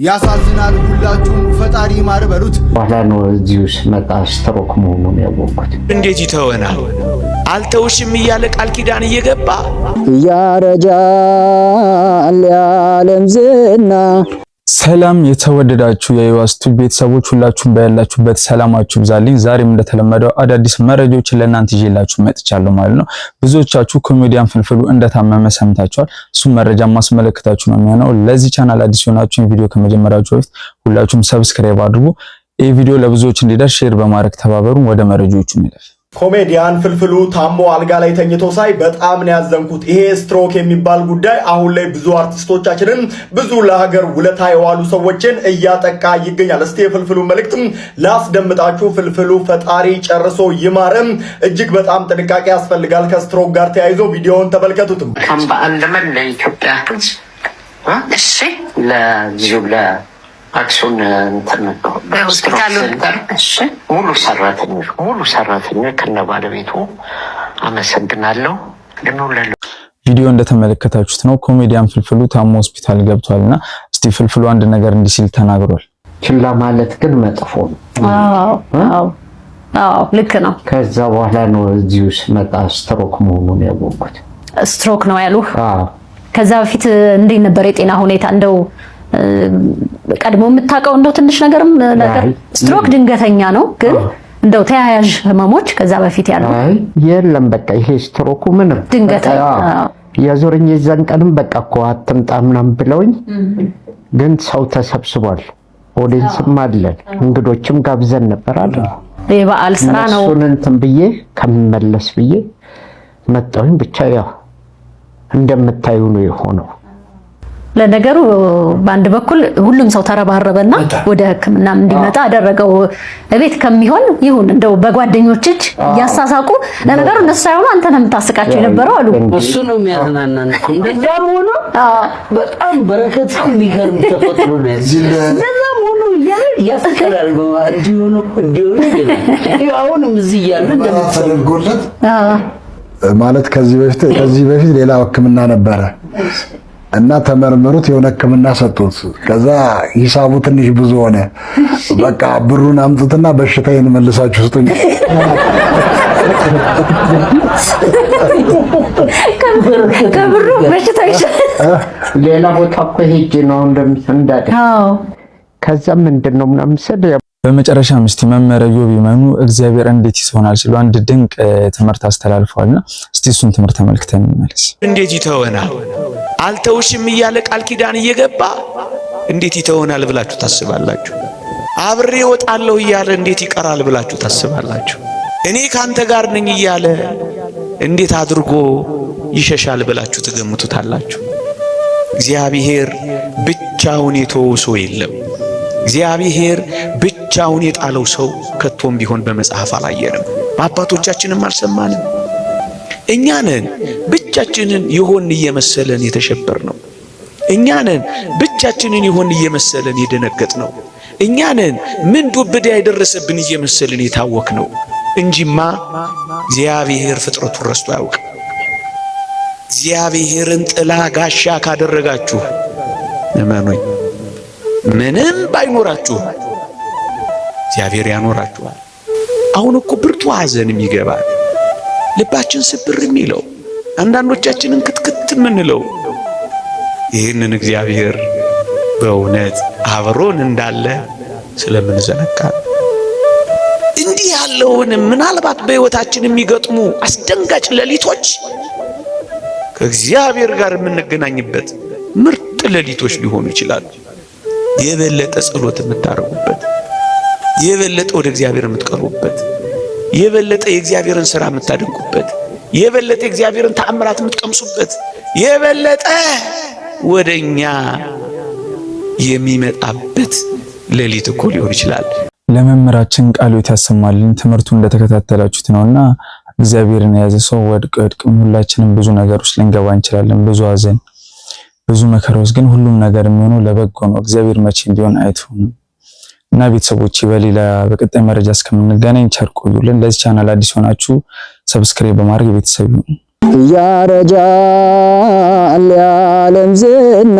ያሳዝናል። ሁላችሁም ፈጣሪ ማር በሉት። በኋላ ነው እዚሁስ መጣ ስትሮክ መሆኑን ያወቅኩት። እንዴት ይተወናል? አልተውሽም እያለ ቃል ኪዳን እየገባ ያረጃል ያለም ዝና። ሰላም የተወደዳችሁ የዩዋስቱ ቤተሰቦች ሁላችሁም በያላችሁበት ሰላማችሁ ይብዛልኝ። ዛሬም እንደተለመደው አዳዲስ መረጃዎችን ለእናንተ ይዤላችሁ መጥቻለሁ ማለት ነው። ብዙዎቻችሁ ኮሜዲያን ፍልፍሉ እንደታመመ ሰምታችኋል። እሱ መረጃ ማስመለከታችሁ ነው የሚሆነው። ለዚህ ቻናል አዲስ ሆናችሁ ቪዲዮ ከመጀመራችሁ በፊት ሁላችሁም ሰብስክራይብ አድርጉ። ይህ ቪዲዮ ለብዙዎች እንዲደርስ ሼር በማድረግ ተባበሩ። ወደ መረጃዎቹ እንለፍ። ኮሜዲያን ፍልፍሉ ታሞ አልጋ ላይ ተኝቶ ሳይ በጣም ነው ያዘንኩት። ይሄ ስትሮክ የሚባል ጉዳይ አሁን ላይ ብዙ አርቲስቶቻችንን ብዙ ለሀገር ውለታ የዋሉ ሰዎችን እያጠቃ ይገኛል። እስቲ የፍልፍሉ መልእክትም ላስደምጣችሁ። ፍልፍሉ ፈጣሪ ጨርሶ ይማረም። እጅግ በጣም ጥንቃቄ ያስፈልጋል ከስትሮክ ጋር ተያይዞ ቪዲዮውን ተመልከቱትም። ከአንደመን ለኢትዮጵያ ሕዝብ እሺ ለዚሁ አክሱን እንትን በሆስፒታሉ እሺ ሙሉ ሰራተኞች ከነ ባለቤቱ አመሰግናለሁ። ቪዲዮ እንደተመለከታችሁት ነው ኮሜዲያን ፍልፍሉ ታሞ ሆስፒታል ገብቷልና እስቲ ፍልፍሉ አንድ ነገር እንዲህ ሲል ተናግሯል። ችላ ማለት ግን መጥፎ ነው። አዎ ልክ ነው። ከዛ በኋላ ነው እዚሁስ መጣ ስትሮክ መሆኑን ያወቅኩት። ስትሮክ ነው ያሉህ? አዎ። ከዛ በፊት እንዴት ነበር የጤና ሁኔታ? እንደው ቀድሞ የምታውቀው እንደው ትንሽ ነገር ስትሮክ ድንገተኛ ነው፣ ግን እንደው ተያያዥ ህመሞች ከዛ በፊት ያለው የለም። በቃ ይሄ ስትሮኩ ምንም ድንገተኛ ያዞርኝ የዛን ቀንም በቃ እኮ አትምጣ ምናምን ብለውኝ፣ ግን ሰው ተሰብስቧል፣ ኦዲየንስም አለን፣ እንግዶችም ጋብዘን ነበር አይደል? የበዓል ስራ ነው። እሱን እንትን ብዬ ከመመለስ ብዬ መጣሁኝ። ብቻ ያው እንደምታዩ ነው የሆነው። ለነገሩ በአንድ በኩል ሁሉም ሰው ተረባረበና ወደ ሕክምና እንዲመጣ አደረገው። እቤት ከሚሆን ይሁን እንደው በጓደኞች እጅ ያሳሳቁ። ለነገሩ እነሱ ሳይሆኑ አንተ ነህ የምታስቃቸው የነበረው አሉ። እሱ ነው የሚያዝናናን። እንደዛም ሆኖ በጣም በረከት የሚገርም ተፈጥሮ ነው ያለው። እንደዛም ሆኖ ያስቀራል። እንዲሆኑ አሁንም እዚህ ያለ እንደምትፈልጉለት ማለት ከዚህ በፊት ሌላ ሕክምና ነበረ እና ተመርምሩት የሆነ ሕክምና ሰጡት። ከዛ ሂሳቡ ትንሽ ብዙ ሆነ። በቃ ብሩን አምጡትና በሽታዬን መልሳችሁ ስጡኝ። ከብሩ በሽታ ይሻላል። ሌላ ቦታ እኮ ሄጄ ነው እንደሚሰንዳደ። አዎ ከዛ ምንድነው ምናምን ሰደ። በመጨረሻም እስቲ መምህር ኢዮብ ይመኑ እግዚአብሔር እንዴት ይሆናል ሲሉ አንድ ድንቅ ትምህርት አስተላልፈዋልና እስቲ እሱን ትምህርት ተመልክተን እንመለስ። እንዴት ይተወናል? አልተውሽም እያለ ቃል ኪዳን እየገባ እንዴት ይተወናል ብላችሁ ታስባላችሁ? አብሬ እወጣለሁ እያለ እንዴት ይቀራል ብላችሁ ታስባላችሁ? እኔ ካንተ ጋር ነኝ እያለ እንዴት አድርጎ ይሸሻል ብላችሁ ትገምቱታላችሁ? እግዚአብሔር ብቻውን የተወው ሰው የለም። እግዚአብሔር ብቻውን የጣለው ሰው ከቶም ቢሆን በመጽሐፍ አላየንም፣ በአባቶቻችንም አልሰማንም። እኛ ነን ብቻችንን ይሆን እየመሰለን የተሸበር ነው። እኛ ነን ብቻችንን ይሆን እየመሰለን የደነገጥ ነው። እኛ ነን ምን ዱብዳ የደረሰብን እየመሰለን የታወክ ነው እንጂማ እግዚአብሔር ፍጥረቱን ረስቶ አያውቅም። እግዚአብሔርን ጥላ ጋሻ ካደረጋችሁ እመኑኝ ምንም ባይኖራችሁ እግዚአብሔር ያኖራችኋል። አሁን እኮ ብርቱ ሐዘንም ይገባል፣ ልባችን ስብር የሚለው አንዳንዶቻችንን ክትክት የምንለው ይህንን እግዚአብሔር በእውነት አብሮን እንዳለ ስለምንዘነጋ እንዲህ ያለውን ምናልባት በሕይወታችን የሚገጥሙ አስደንጋጭ ሌሊቶች ከእግዚአብሔር ጋር የምንገናኝበት ምርጥ ሌሊቶች ሊሆኑ ይችላሉ። የበለጠ ጸሎት የምታረጉበት፣ የበለጠ ወደ እግዚአብሔር የምትቀርቡበት፣ የበለጠ የእግዚአብሔርን ሥራ የምታደንቁበት፣ የበለጠ የእግዚአብሔርን ተአምራት የምትቀምሱበት፣ የበለጠ ወደኛ የሚመጣበት ሌሊት እኮ ሊሆን ይችላል። ለመምህራችን ቃሎት ያሰማልን። ትምህርቱ እንደተከታተላችሁት ነውና እግዚአብሔርን የያዘ ሰው ወድቅም ሁላችንም ብዙ ነገሮች ልንገባ እንችላለን። ብዙ ሐዘን ብዙ መከራዎች፣ ግን ሁሉም ነገር የሚሆነው ለበጎ ነው። እግዚአብሔር መቼም ቢሆን አይተውንም። እና ቤተሰቦች በቀጣይ መረጃ እስከምንገናኝ ቸር ቆዩልን። ለዚህ ቻናል አዲስ ሆናችሁ ሰብስክራይብ በማድረግ ቤተሰብ ይሁኑ። ያረጃል ያለም ዝና